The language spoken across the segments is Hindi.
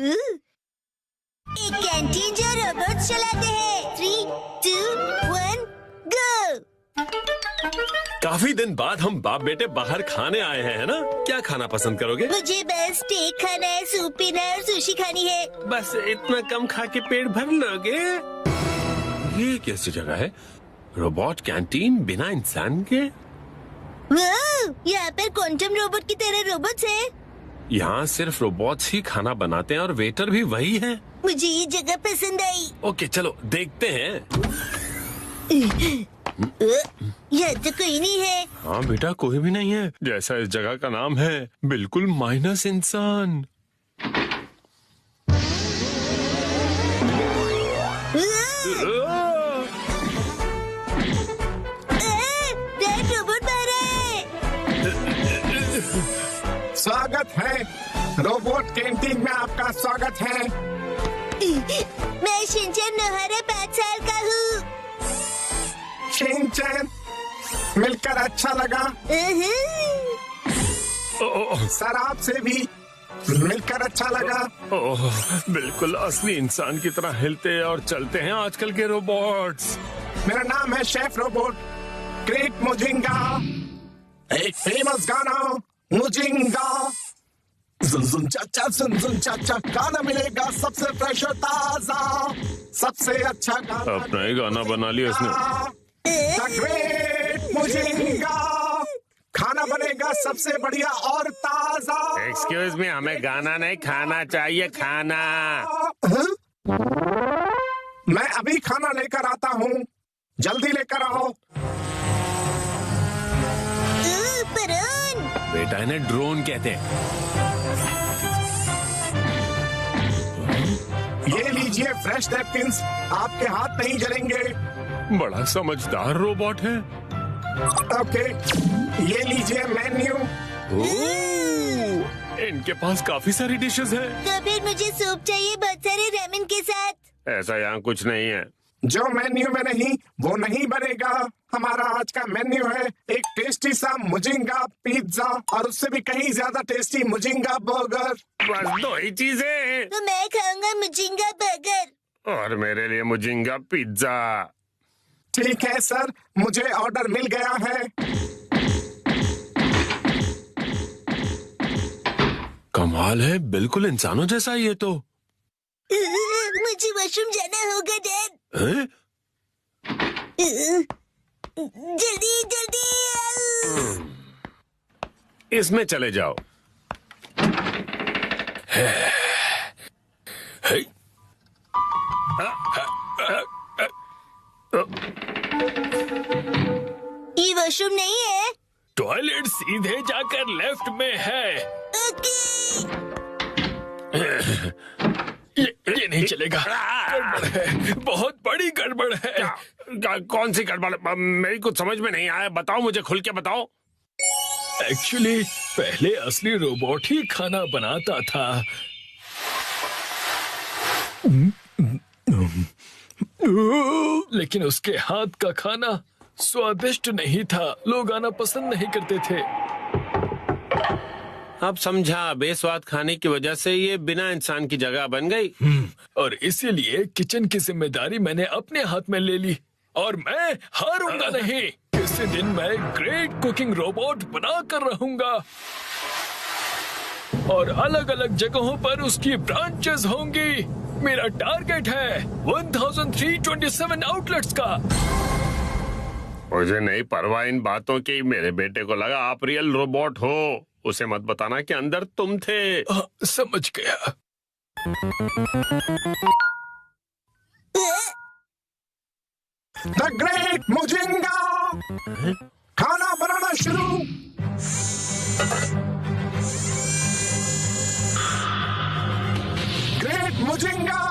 एक कैंटीन जो रोबोट चलाते हैं। 3, 2, 1, गो। काफी दिन बाद हम बाप बेटे बाहर खाने आए हैं, है ना? क्या खाना पसंद करोगे? मुझे बस स्टेक खाना है, सूप पीना है और सुशी खानी है। बस इतना कम खा के पेट भर लोगे? ये कैसी जगह है? रोबोट कैंटीन बिना इंसान के? वाह, यहाँ पर क्वांटम रोबोट की तरह रोबोट्स हैं। यहाँ सिर्फ रोबोट्स ही खाना बनाते हैं और वेटर भी वही है। मुझे ये जगह पसंद आई। ओके चलो देखते हैं। यहाँ तो कोई नहीं है। हाँ बेटा, कोई भी नहीं है। जैसा इस जगह का नाम है, बिल्कुल माइनस इंसान। रोबोट बाहर है। स्वागत है रोबोट कैंटीन में, आपका स्वागत है। मैं शिनचैन नोहारा 5 साल का हूँ। शिनचैन, मिलकर अच्छा लगा। सर, आपसे भी मिलकर अच्छा लगा। ओह, बिल्कुल असली इंसान की तरह हिलते और चलते हैं आजकल के रोबोट्स। मेरा नाम है शेफ रोबोट ग्रेट मुजिंगा। एक फेमस गाना मुजिंगा। सुन सुन चाचा, सुन सुन चाचा, गाना मिलेगा सबसे फ्रेश और ताजा, सबसे अच्छा गाना। अपना ही गाना बना लिया इसने। द ग्रेट मुजिंगा, खाना बनेगा सबसे बढ़िया और ताजा। एक्सक्यूज मी, हमें गाना नहीं खाना चाहिए, खाना। मैं अभी खाना लेकर आता हूँ, जल्दी लेकर आओ। परून। बेटा, इन्हें ड्रोन कहते हैं। ये लीजिए फ्रेश नैपकिंस, आपके हाथ नहीं जलेंगे। बड़ा समझदार रोबोट है। ओके, ये लीजिए मेन्यू। इनके पास काफी सारी डिशेस है। तो फिर मुझे सूप चाहिए, बहुत सारे रामेन के साथ। ऐसा यहाँ कुछ नहीं है। जो मेन्यू में नहीं वो नहीं बनेगा। हमारा आज का मेन्यू है एक टेस्टी सा मुजिंगा पिज्जा और उससे भी कहीं ज्यादा टेस्टी मुजिंगा बर्गर। बस 2 ही चीजें हैं। तो मैं खाऊंगा मुजिंगा बर्गर। और मेरे लिए मुजिंगा पिज्जा। ठीक है सर, मुझे ऑर्डर मिल गया है। कमाल है, बिल्कुल इंसानों जैसा ही है तो। मुझे वॉशरूम जाना होगा डैड। हैं? जल्दी जल्दी। इसमें चले जाओ। ये वॉशरूम नहीं है। टॉयलेट सीधे जाकर लेफ्ट में है। ओके। ये नहीं चलेगा। गड़बड़ है, बहुत बड़ी गड़बड़ है। कौन सी गड़बड़? मेरी कुछ समझ में नहीं आया, बताओ मुझे, खुल के बताओ। एक्चुअली पहले असली रोबोट ही खाना बनाता था। लेकिन उसके हाथ का खाना स्वादिष्ट नहीं था, लोग आना पसंद नहीं करते थे। अब समझा, बेस्वाद खाने की वजह से ये बिना इंसान की जगह बन गई। और इसीलिए किचन की जिम्मेदारी मैंने अपने हाथ में ले ली और मैं हारूंगा नहीं। किसी दिन मैं ग्रेट कुकिंग रोबोट बना कर रहूंगा और अलग अलग जगहों पर उसकी ब्रांचेस होंगी। मेरा टारगेट है 1327 आउटलेट्स का। मुझे नहीं परवाह इन बातों की। मेरे बेटे को लगा आप रियल रोबोट हो। उसे मत बताना कि अंदर तुम थे। समझ गया। द ग्रेट मुजिंगा, खाना बनाना शुरू। ग्रेट मुजिंगा,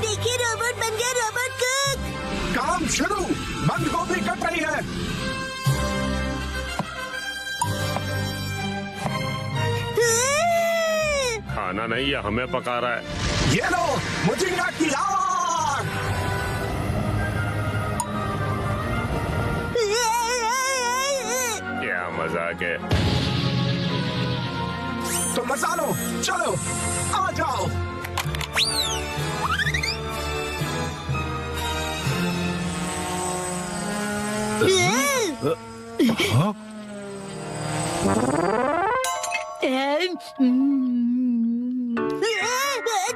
देखिए रोबोट बन गया, रोबोट कुक। काम शुरू। बंद गोभी कट रही है। खाना नहीं, ये हमें पका रहा है। ये लो मुजिंगा की आग। क्या मजाक है। तो मजा लो, चलो आ बहुत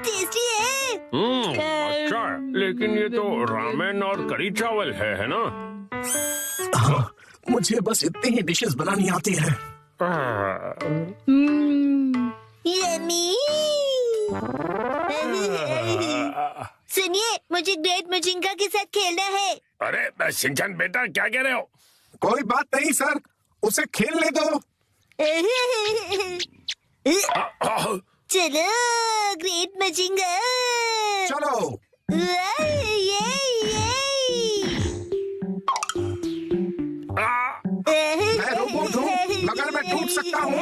टेस्टी है। अच्छा है, लेकिन ये तो रामेन और करी चावल है ना? हाँ, मुझे बस इतनी ही डिशेस बनानी आती है। यम्मी। सुनिए, मुझे ग्रेट मुजिंगा के साथ खेलना है। अरे शिनचैन बेटा, क्या कह रहे हो? कोई बात नहीं सर, उसे खेलने दो। चलो ग्रेट मुजिंगा। चलो। मैं रोबोट हूँ, मगर मैं टूट सकता हूँ।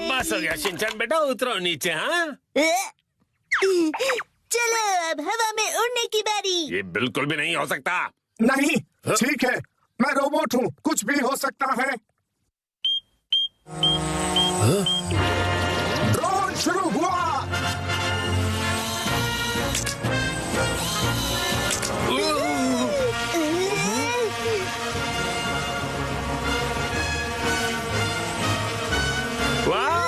बस हो गया शिनचैन बेटा, उतरो नीचे। हाँ, चलो अब हवा में उड़ने की बारी। ये बिल्कुल भी नहीं हो सकता। नहीं, ठीक है, मैं रोबोट हूँ, कुछ भी हो सकता है। ड्रोन शुरू हुआ। वाह!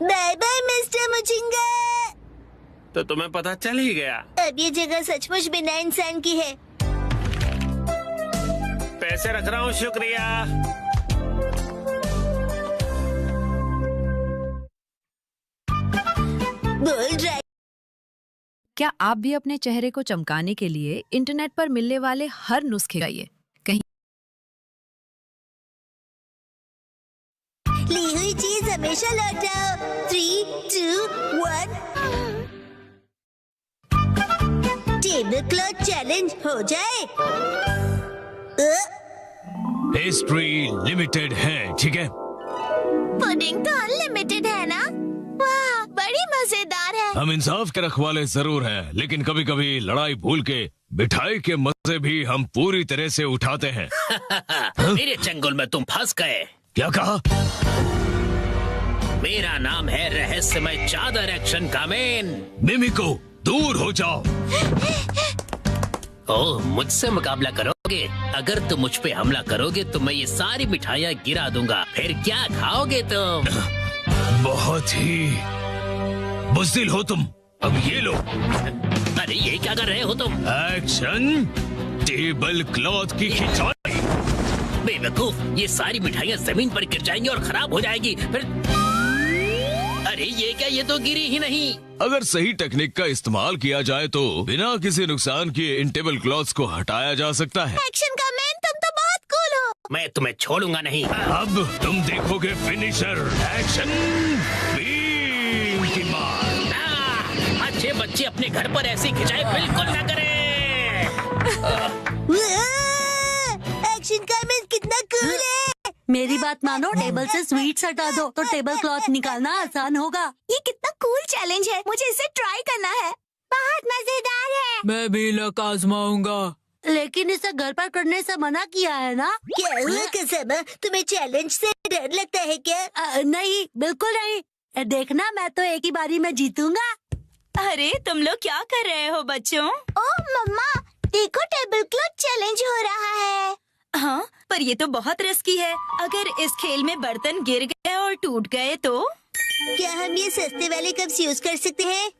Bye bye mister Mujinga. तो तुम्हें पता चल ही गया। अब ये जगह सचमुच बिना इंसान की है। पैसे रख रहा हूँ, शुक्रिया। बोल रहा। क्या आप भी अपने चेहरे को चमकाने के लिए इंटरनेट पर मिलने वाले हर नुस्खे लगाइए? कहीं ली हुई चीज हमेशा लौटाओ। 3, 2, 1। टेबल क्लॉथ चैलेंज हो जाए। पेस्ट्री लिमिटेड है, ठीक है? पुडिंग तो अनलिमिटेड है ना? वाह, बड़ी मजेदार है। हम इंसाफ के रखवाले जरूर हैं, लेकिन कभी कभी लड़ाई भूल के मिठाई के मजे भी हम पूरी तरह से उठाते हैं। मेरे चंगुल में तुम फंस गए। क्या कहा? मेरा नाम है रहस्यमय चादर एक्शन का मैन। मिमिको, दूर हो जाओ। ओह, मुझसे मुकाबला करोगे? अगर तुम मुझ पे हमला करोगे तो मैं ये सारी मिठाइयाँ गिरा दूंगा। फिर क्या खाओगे तुम? बहुत ही बुज़दिल हो तुम। अब ये लो। अरे ये क्या कर रहे हो तुम? एक्शन टेबल क्लॉथ की खिंचाई। बेवकूफ, ये सारी मिठाइयाँ जमीन पर गिर जाएंगी और खराब हो जाएगी। फिर अरे ये क्या, ये तो गिरी ही नहीं। अगर सही टेक्निक का इस्तेमाल किया जाए तो बिना किसी नुकसान किए इन टेबल क्लॉथ्स को हटाया जा सकता है। एक्शन का मैन, तुम तो बहुत कूल हो। मैं तुम्हें छोड़ूंगा नहीं। अब तुम देखोगे फिनिशर। एक्शन बीम की मार। अच्छे बच्चे अपने घर पर ऐसी खिंचाई बिल्कुल ना करें। एक्शन का मैन कितना कूल है। मेरी बात मानो, टेबल से स्वीट्स हटा दो तो टेबल क्लॉथ निकालना आसान होगा। ये कितना कूल चैलेंज है, मुझे इसे ट्राई करना है। बहुत मजेदार है। मैं भी लक आजमाऊंगा। लेकिन इसे घर पर करने से मना किया है ना? क्या हुआ कसम, तुम्हें चैलेंज से डर लगता है क्या? नहीं, बिल्कुल नहीं। देखना, मैं तो एक ही बारी में जीतूंगा। अरे तुम लोग क्या कर रहे हो बच्चों? ओह मम्मा, देखो टेबल क्लॉथ चैलेंज हो रहा है। हाँ, पर ये तो बहुत रिस्की है। अगर इस खेल में बर्तन गिर गए और टूट गए तो? क्या हम ये सस्ते वाले कप्स यूज कर सकते हैं?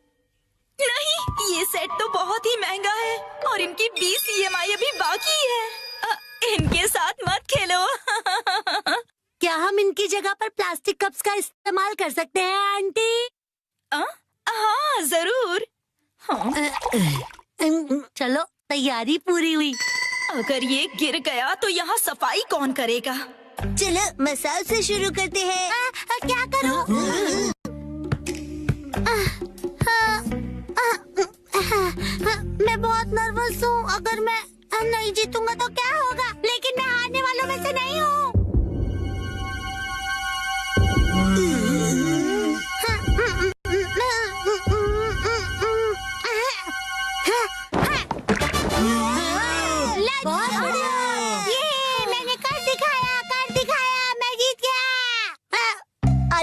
नहीं, ये सेट तो बहुत ही महंगा है और इनकी 20 EMI अभी बाकी है। इनके साथ मत खेलो। क्या हम इनकी जगह पर प्लास्टिक कप्स का इस्तेमाल कर सकते हैं आंटी? हाँ जरूर। हाँ। चलो, तैयारी पूरी हुई। अगर ये गिर गया तो यहाँ सफाई कौन करेगा? चलो मसाज से शुरू करते हैं। क्या करूं? मैं बहुत नर्वस हूँ। अगर मैं नहीं जीतूंगा तो क्या होगा? लेकिन मैं हारने वालों में से नहीं हूँ।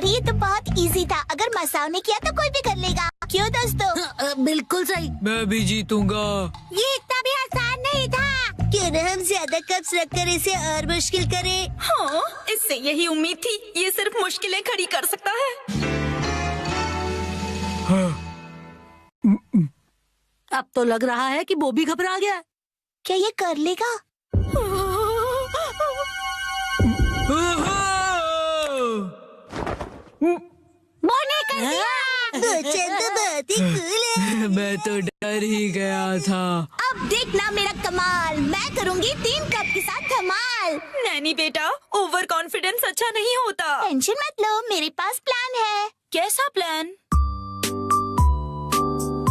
अरे ये तो बहुत इजी था, अगर मसाओ ने किया तो कोई भी कर लेगा। क्यों दोस्तों? बिल्कुल सही। मैं भी जीतूंगा। ये इतना भी आसान नहीं था। क्यों न हम ज्यादा कप्स रखकर इसे और मुश्किल करें? हाँ, इससे यही उम्मीद थी। ये सिर्फ मुश्किलें खड़ी कर सकता है। अब तो लग रहा है कि वो भी घबरा गया है। क्या ये कर लेगा? वो नहीं कर दिया। बोचन तो बहुत ही कूल है। मैं तो डर ही गया था। अब देखना मेरा कमाल, मैं करूँगी 3 कप के साथ धमाल। नैनी बेटा, ओवर कॉन्फिडेंस अच्छा नहीं होता। टेंशन मत लो, मेरे पास प्लान है। कैसा प्लान?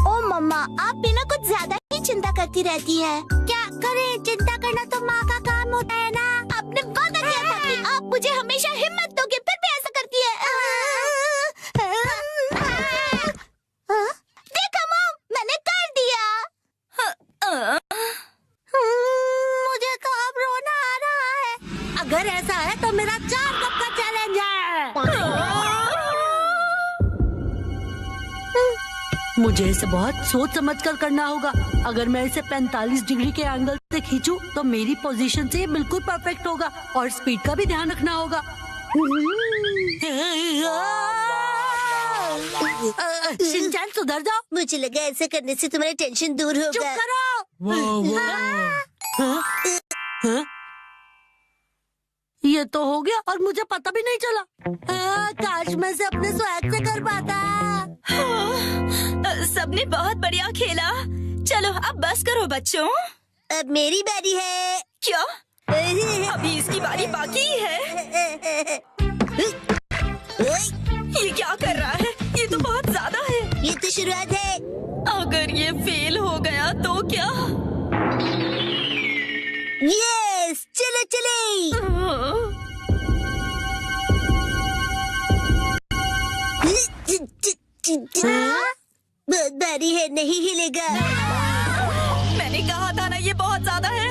ओ मम्मा, आप भी ना कुछ ज्यादा ही चिंता करती रहती है। क्या करें, चिंता करना तो माँ का काम होता है ना। आपने वादा किया था कि आप मुझे हमेशा हिम्मत दोगे, फिर भी ऐसा करती है। देखो मॉम, मैंने कर दिया। मुझे तो अब रोना आ रहा है। अगर ऐसा है तो मेरा 4 कप का चैलेंज है। मुझे इसे बहुत सोच समझ कर करना होगा। अगर मैं इसे 45 डिग्री के एंगल से खींचूं तो मेरी पोजीशन से ये बिल्कुल परफेक्ट होगा और स्पीड का भी ध्यान रखना होगा। शिनचैन सुधर जाओ। मुझे लगा ऐसा करने से तुम्हारा टेंशन दूर चुप होगा। करो। हाँ? ये तो हो गया और मुझे पता भी नहीं चला। काश मैं से अपने स्वैग से कर पाता। सबने बहुत बढ़िया खेला। चलो अब बस करो बच्चों। अब मेरी बारी है। क्या? अभी इसकी बारी बाकी है। ये क्या कर रहा है? ये तो बहुत ज्यादा है। ये तो शुरुआत है। अगर ये फेल हो गया तो क्या? यस, चलो चले। बहुत भारी है, नहीं हिलेगा। मैंने कहा था ना, ये बहुत ज्यादा है।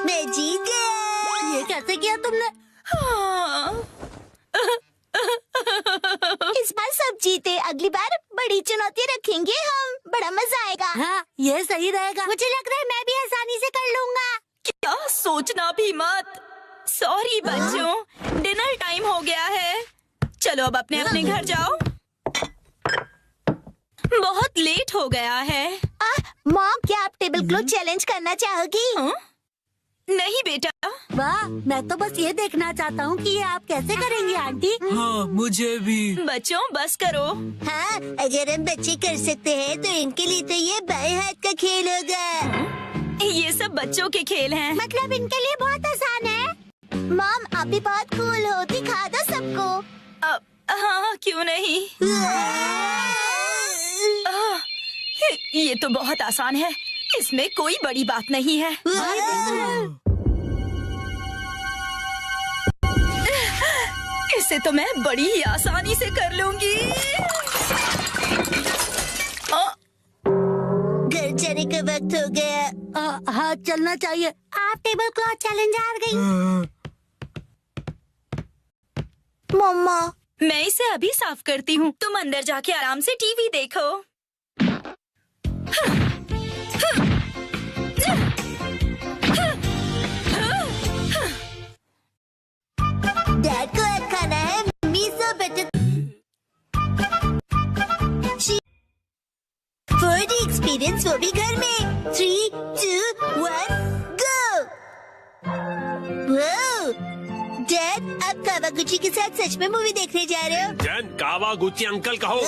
मैं जीत गया। ये कैसे किया तुमने? इस बार सब जीते, अगली बार बड़ी चुनौती रखेंगे हम। बड़ा मजा आएगा। हाँ, ये सही रहेगा। मुझे लग रहा है मैं भी आसानी से कर लूंगा। क्या? सोचना भी मत। सॉरी बच्चों, डिनर टाइम हो गया है। चलो अब अपने अपने घर जाओ। बहुत लेट हो गया है। मॉम, क्या आप टेबल क्लॉथ चैलेंज करना चाहोगी? हाँ? नहीं बेटा। वाह, मैं तो बस ये देखना चाहता हूँ कि ये आप कैसे करेंगी आंटी। हाँ, मुझे भी। बच्चों बस करो। हाँ, अगर हम बच्चे कर सकते हैं तो इनके लिए तो ये बाएं हाथ का खेल होगा। ये सब बच्चों के खेल हैं। मतलब इनके लिए बहुत आसान है। मॉम, आप भी बहुत कूल हो, दिखा दो सबको। हाँ, क्यों नहीं। ये तो बहुत आसान है, इसमें कोई बड़ी बात नहीं है। इसे तो मैं बड़ी ही आसानी से कर लूंगी। घर जाने का वक्त हो गया। हाँ, चलना चाहिए। आप टेबल क्लॉथ चैलेंज हार गई। मम्मा, मैं इसे अभी साफ करती हूँ, तुम अंदर जाके आराम से टीवी देखो। डैड को आज खाना है मिसो बटर 4D एक्सपीरियंस, वो भी घर में। 3, 2, 1, गो। वाओ, डैड आप कावागुची के साथ सच में मूवी देखने जा रहे हो? जन, कावागुची अंकल कहो।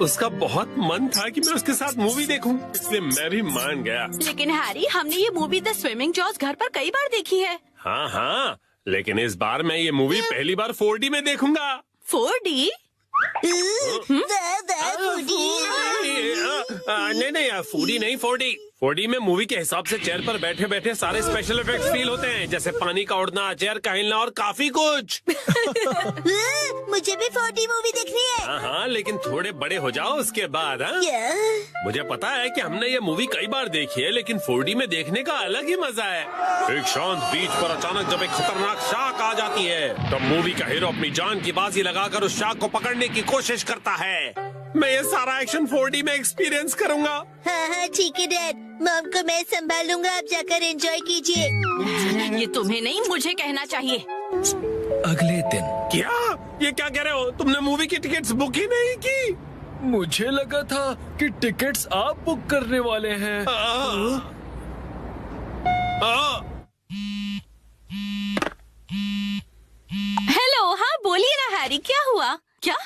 उसका बहुत मन था कि मैं उसके साथ मूवी देखूं, इसलिए मैं भी मान गया। लेकिन हैरी, हमने ये मूवी द स्विमिंग जॉस घर पर कई बार देखी है। हाँ हाँ, लेकिन इस बार मैं ये मूवी पहली बार 4D में देखूंगा। 4D? वाह, फूडी। नहीं नहीं, फूडी नहीं, 4D। 4D में मूवी के हिसाब से चेयर पर बैठे बैठे सारे स्पेशल इफेक्ट्स फील होते हैं, जैसे पानी का उड़ना, चेयर का हिलना और काफी कुछ। मुझे भी 4D मूवी देखनी है। हाँ, लेकिन थोड़े बड़े हो जाओ उसके बाद। हाँ, मुझे पता है कि हमने ये मूवी कई बार देखी है, लेकिन 4D में देखने का अलग ही मजा है। एक शांत बीच पर अचानक जब एक खतरनाक शार्क आ जाती है, तब मूवी का हीरो अपनी जान की बाजी लगाकर उस शार्क को पकड़ने की कोशिश करता है। मैं ये सारा एक्शन 4D में एक्सपीरियंस करूंगा। हाँ, ठीक है डैड। मॉम को मैं संभालूंगा, आप जाकर एंजॉय कीजिए। ये तुम्हें नहीं, मुझे कहना चाहिए। अगले दिन क्या? ये क्या कह रहे हो? तुमने मूवी की टिकट्स बुक ही नहीं की? मुझे लगा था कि टिकट्स आप बुक करने वाले हैं। हेलो, हाँ बोलिए ना हैरी, क्या हुआ? क्या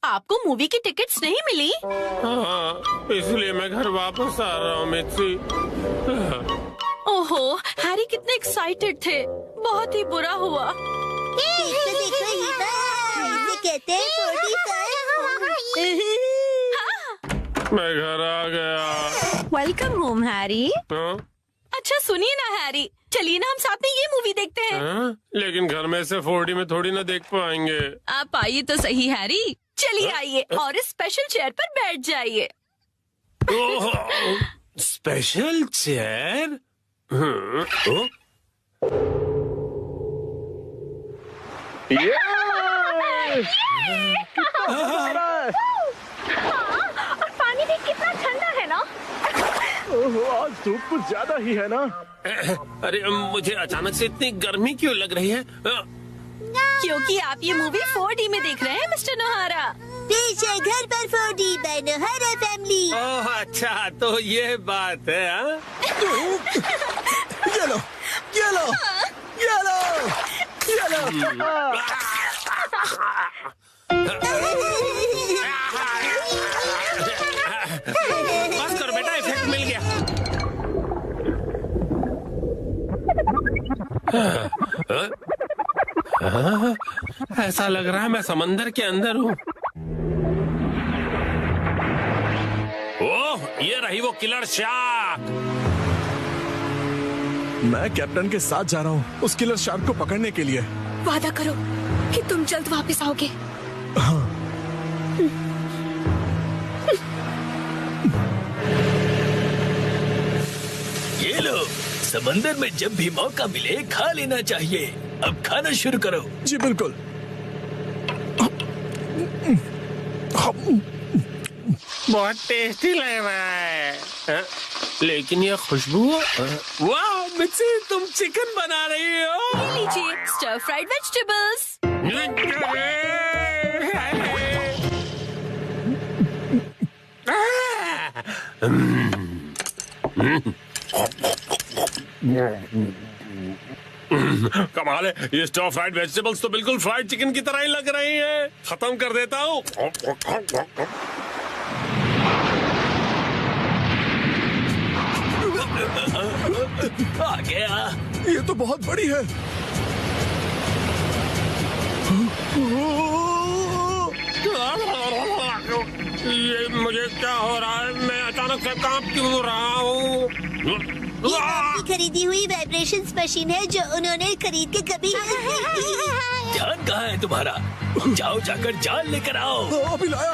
आपको मूवी की टिकट्स नहीं मिली? हाँ, इसलिए मैं घर वापस आ रहा हूँ मिर्ची। ओहो, हैरी कितने एक्साइटेड थे। बहुत ही बुरा हुआ। देखो इसे कहते हैं 45। मैं घर आ गया। Welcome home Harry. हाँ? अच्छा सुनिए ना हैरी, चलिए ना हम साथ में ये मूवी देखते हैं। हाँ? लेकिन घर में से 4D में थोड़ी ना देख पाएंगे। आप आइए तो सही हैरी, चलिए आइए और इस स्पेशल चेयर पर बैठ जाइए। Special chair? और पानी भी कितना ठंडा है ना। आज धूप कुछ ज्यादा ही है ना। अरे मुझे अचानक से इतनी गर्मी क्यों लग रही है? क्योंकि आप ये मूवी 4D में देख रहे हैं मिस्टर नोहारा। पीछे घर पर 4D बाय नोहारा फैमिली। ओह अच्छा, तो ये बात है। हाँ? ये लो, ये लो, ये लो, ये लो। बस करो बेटा, इफेक्ट मिल गया। ऐसा लग रहा है मैं समंदर के अंदर हूँ। ओह, ये रही वो किलर शार्क। मैं कैप्टन के साथ जा रहा हूँ उस किलर शार्क को पकड़ने के लिए। वादा करो कि तुम जल्द वापस आओगे। ये लो, समंदर में जब भी मौका मिले खा लेना चाहिए। अब खाना शुरू करो। जी बिल्कुल। बहुत टेस्टी लग रहा है। हाँ? लेकिन ये खुशबू, वाह मिक्सी, तुम चिकन बना रही हो। ये लीजिए स्टर फ्राइड वेजिटेबल्स। कमाल है, ये स्टर फ्राइड वेजिटेबल्स तो बिल्कुल फ्राइड चिकन की तरह ही लग रही हैं। खत्म कर देता हूँ। आ गया। ये तो बहुत बड़ी है। ये मुझे क्या हो रहा है? मैं अचानक से कांप क्यों रहा हूँ? ये आपकी खरीदी हुई वाइब्रेशंस मशीन है जो उन्होंने खरीद के कभी ध्यान कहाँ है तुम्हारा? जाओ जाकर जाल लेकर आओ। अभी लाया।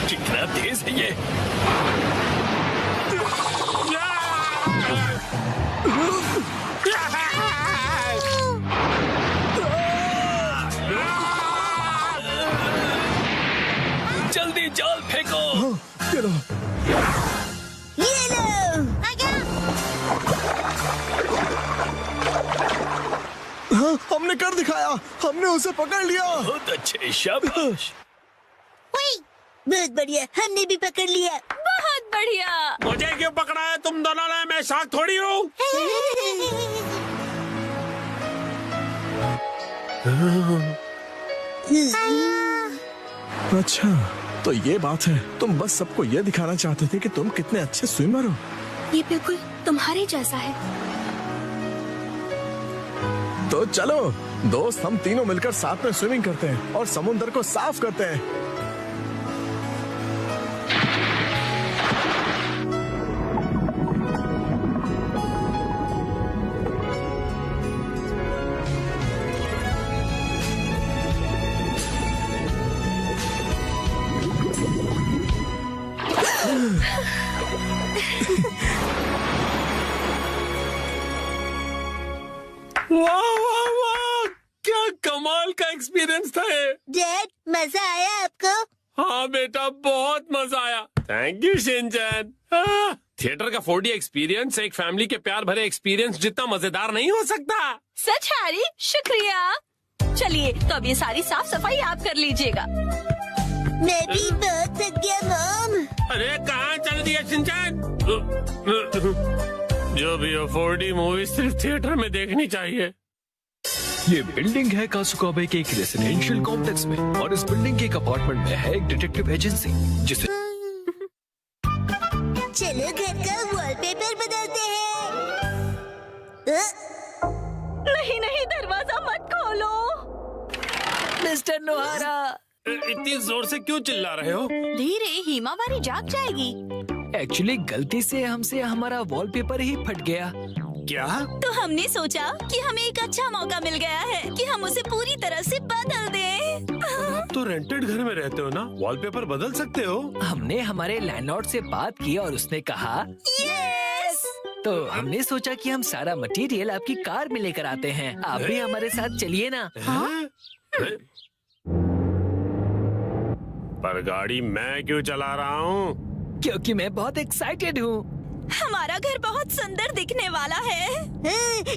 कितना तेज है ये। जल्दी जाल फेंको। ये लो। ये लो। हाँ, हमने कर दिखाया। हमने उसे पकड़ लिया। बहुत अच्छे, शाबाश। बहुत बढ़िया, हमने भी पकड़ लिया। बहुत बढ़िया। मुझे क्यों पकड़ा है तुम दोनों ने? मैं शार्क थोड़ी हूँ। अच्छा, तो ये बात है। तुम बस सबको ये दिखाना चाहते थे कि तुम कितने अच्छे स्विमर हो। ये बिल्कुल तुम्हारे जैसा है। तो चलो दोस्त, हम तीनों मिलकर साथ में स्विमिंग करते हैं और समुद्र को साफ करते हैं। वाह वाह वाह, क्या कमाल का एक्सपीरियंस था ये। डैड, मजा आया आपको? हाँ बेटा, बहुत मजा आया। Thank you Shinchan. थिएटर का 4D एक्सपीरियंस एक फैमिली के प्यार भरे एक्सपीरियंस जितना मजेदार नहीं हो सकता। सच हैरी, शुक्रिया। चलिए तो अब ये सारी साफ सफाई आप कर लीजिएगा। मैं भी बहुत थक गया मॉम। अरे कहाँ चल दिया शिनचैन? जो भी हो, 4D मूवी सिर्फ थिएटर में देखनी चाहिए। ये बिल्डिंग है कासुकाबे के एक रेसिडेंशियल कॉम्प्लेक्स में, और इस बिल्डिंग के एक अपार्टमेंट में है एक डिटेक्टिव एजेंसी जिसे चलो घर का वॉलपेपर बदलते हैं। नहीं नहीं, दरवाजा मत खोलो। मिस्टर नोहारा, इतनी जोर से क्यों चिल्ला रहे हो? धीरे, हिमावारी जाग जाएगी। एक्चुअली गलती से हमसे हमारा वॉलपेपर ही फट गया। क्या? तो हमने सोचा कि हमें एक अच्छा मौका मिल गया है कि हम उसे पूरी तरह से बदल दें। आप तो रेंटेड घर में रहते हो ना, वॉलपेपर बदल सकते हो। हमने हमारे लैंडलॉर्ड से बात की और उसने कहा यस। तो हमने सोचा कि हम सारा मटेरियल आपकी कार में लेकर आते हैं। आप भी हमारे साथ चलिए ना। पर गाड़ी मैं क्यों चला रहा हूँ? क्योंकि मैं बहुत एक्साइटेड हूँ। हमारा घर बहुत सुंदर दिखने वाला है।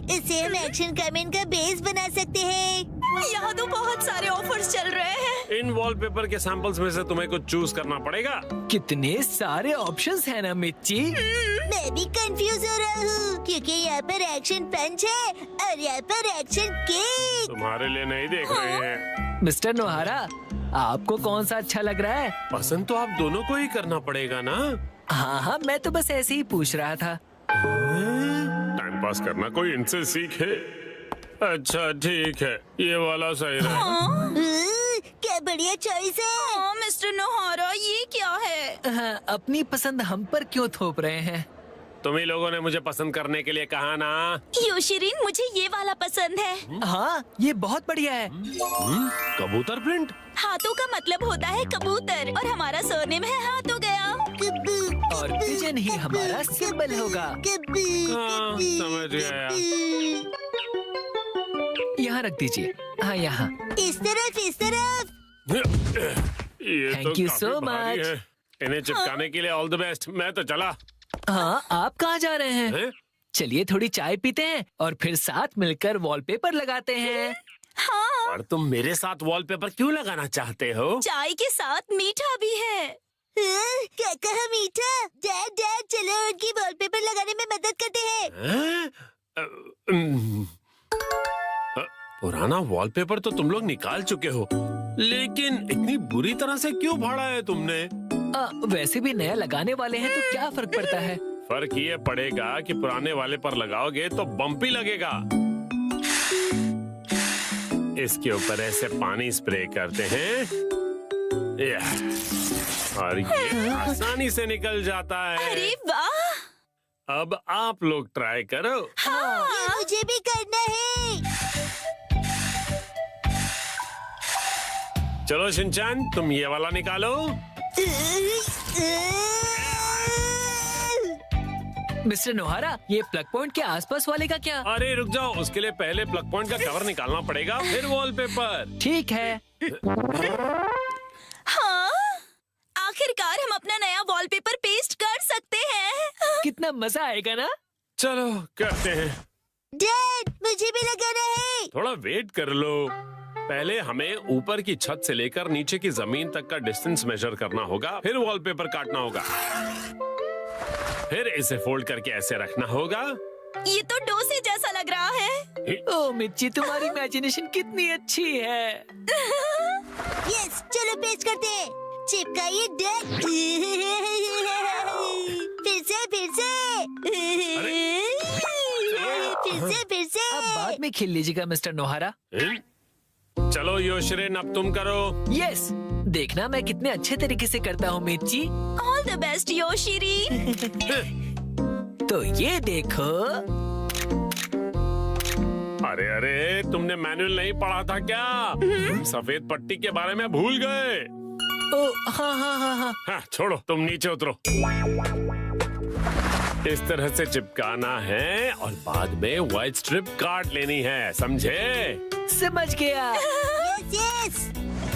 इसे हम एक्शन कमेंट का बेस बना सकते हैं। यहाँ तो बहुत सारे ऑफर्स चल रहे हैं। इन वॉलपेपर के सैंपल्स में से तुम्हें कुछ चूज करना पड़ेगा। कितने सारे ऑप्शंस हैं ना मिर्ची। मैं भी कंफ्यूज हो रहा हूँ क्योंकि यहाँ पर एक्शन पंच है और यहाँ पर एक्शन केक। तुम्हारे लिए नहीं देख रहे हैं। मिस्टर नोहारा, आपको कौन सा अच्छा लग रहा है? पसंद तो आप दोनों को ही करना पड़ेगा ना। हाँ हाँ, मैं तो बस ऐसे ही पूछ रहा था। टाइम पास करना कोई इनसे सीखे। अच्छा ठीक है, ये वाला सही रहेगा। क्या बढ़िया चॉइस है। हाँ, मिस्टर नोहारा, ये क्या है? हाँ, अपनी पसंद हम पर क्यों थोप रहे हैं? तुम ही लोगों ने मुझे पसंद करने के लिए कहा ना। योशिरीन, मुझे ये वाला पसंद है। हाँ, ये बहुत बढ़िया है। कबूतर प्रिंट। हाथों का मतलब होता है कबूतर और हमारा सरनेम है हाथों गया। और पिजन ही हमारा सिंबल होगा। हाँ, समझ गया। यहाँ रख दीजिए। हाँ, यहाँ। इस तरफ। ये Thank तो you काफी so भारी much. है। इन्हें चिपकाने के लिए ऑल द बेस्ट। मैं तो चला। हाँ, आप कहाँ जा रहे हैं? हैं? चलिए थोड़ी चाय पीते हैं और फिर साथ मिलकर वॉलपेपर लगाते हैं। हाँ, और तुम मेरे साथ वॉलपेपर क्यों लगाना चाहते हो? चाय के साथ मीठा भी है। क्या कहा मीठा? डैड चलो उनकी वॉलपेपर लगाने में मदद करते हैं। हैं? पुराना वॉलपेपर तो तुम लोग निकाल चुके हो, लेकिन इतनी बुरी तरह से क्यों फाड़ा है तुमने? वैसे भी नया लगाने वाले हैं तो क्या फर्क पड़ता है? फर्क ये पड़ेगा कि पुराने वाले पर लगाओगे तो बम्पी लगेगा। इसके ऊपर ऐसे पानी स्प्रे करते हैं और ये आसानी से निकल जाता है। अरे वाह! अब आप लोग ट्राई करो। ये मुझे भी करना है। चलो शिनचैन, तुम ये वाला निकालो। मिस्टर नोहारा, ये प्लग पॉइंट के आसपास वाले का क्या? अरे रुक जाओ, उसके लिए पहले प्लग पॉइंट का कवर निकालना पड़ेगा, फिर वॉलपेपर। ठीक है। हाँ, आखिरकार हम अपना नया वॉलपेपर पेस्ट कर सकते हैं। कितना मजा आएगा ना? चलो करते हैं। डैड, मुझे भी लगाना है। थोड़ा वेट कर लो। पहले हमें ऊपर की छत से लेकर नीचे की जमीन तक का डिस्टेंस मेजर करना होगा, फिर वॉलपेपर काटना होगा, फिर इसे फोल्ड करके ऐसे रखना होगा। ये तो डोसे जैसा लग रहा है। ओ मिर्ची, तुम्हारी इमेजिनेशन कितनी अच्छी है। यस, चलो पेस्ट करते हैं। चिपकाइए डैड। फिर से। अब बाद में खेल लीजिएगा मिस्टर नोहारा। चलो योशिरिन, अब तुम करो। यस, देखना मैं कितने अच्छे तरीके से करता हूँ मिर्ची। All the best Yoshiri. तो ये देखो। अरे अरे, तुमने मैनुअल नहीं पढ़ा था क्या? सफेद पट्टी के बारे में भूल गए। ओ हाँ हाँ हाँ हाँ। हाँ, छोड़ो, तुम नीचे उतरो। इस तरह से चिपकाना है और बाद में व्हाइट स्ट्रिप काट लेनी है, समझे? समझ गया। यस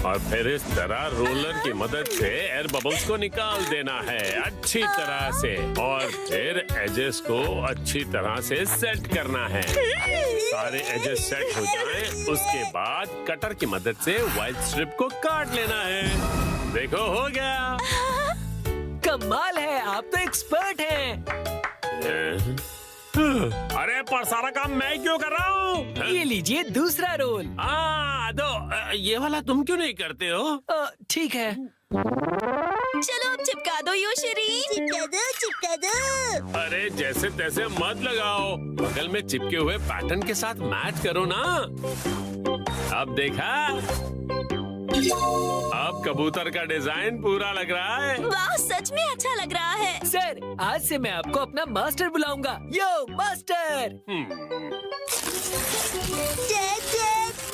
और फिर इस तरह रोलर की मदद से एयर बबल्स को निकाल देना है अच्छी तरह से, और फिर एजेस को अच्छी तरह से सेट करना है। सारे एजेस सेट हो जाएं, उसके बाद कटर की मदद से व्हाइट स्ट्रिप को काट लेना है। देखो हो गया। कमाल है, आप तो एक्सपर्ट हैं। अरे पर सारा काम मैं क्यों कर रहा हूँ? ये लीजिए दूसरा रोल। दो ये वाला तुम क्यों नहीं करते हो? ठीक है। चलो अब चिपका दो योशरी। चिपका दो। अरे जैसे तैसे मत लगाओ, बगल में चिपके हुए पैटर्न के साथ मैच करो ना। अब देखा, अब कबूतर का डिजाइन पूरा लग रहा है। वाह, सच में अच्छा लग रहा है। सर, आज से मैं आपको अपना मास्टर बुलाऊंगा। यो मास्टर।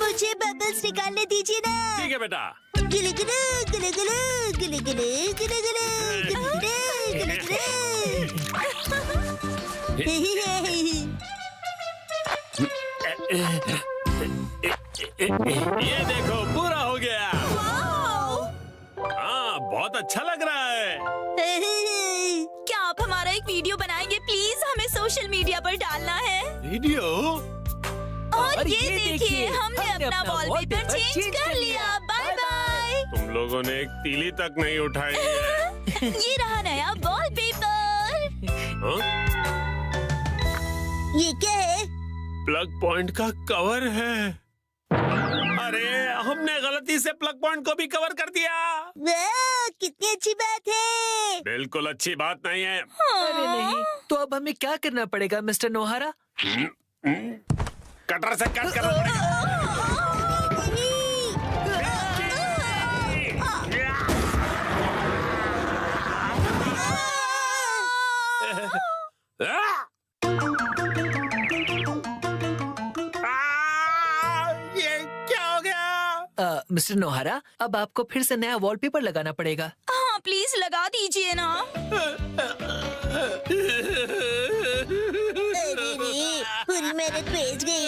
मुझे बबल्स निकालने दीजिए ना। ठीक है बेटा। गिले गिले गिले गिले गिले गिले गिले गिले गिले ये देखो पूरा हो गया। हाँ बहुत अच्छा लग रहा है। क्या आप हमारा एक वीडियो बनाएंगे प्लीज? हमें सोशल मीडिया पर डालना है। वीडियो? और ये देखिए, हमने अपना वॉलपेपर चेंज कर लिया। Bye bye. तुम लोगों ने एक तीली तक नहीं उठाई है। ये रहा नया वॉलपेपर। ये क्या है? प्लग पॉइंट का कवर है। अरे हमने गलती से प्लग पॉइंट को भी कवर कर दिया। वाह, कितनी अच्छी बात है। बिल्कुल अच्छी बात नहीं है। अरे नहीं, तो अब हमें क्या करना पड़ेगा मिस्टर नोहारा? कटर से कट करना पड़ेगा। ये क्या हो गया? मिस्टर नोहारा, अब आपको फिर से नया वॉलपेपर लगाना पड़ेगा। हाँ प्लीज लगा दीजिए ना। अरे रे, पूरी मेहनत वेस्ट गई।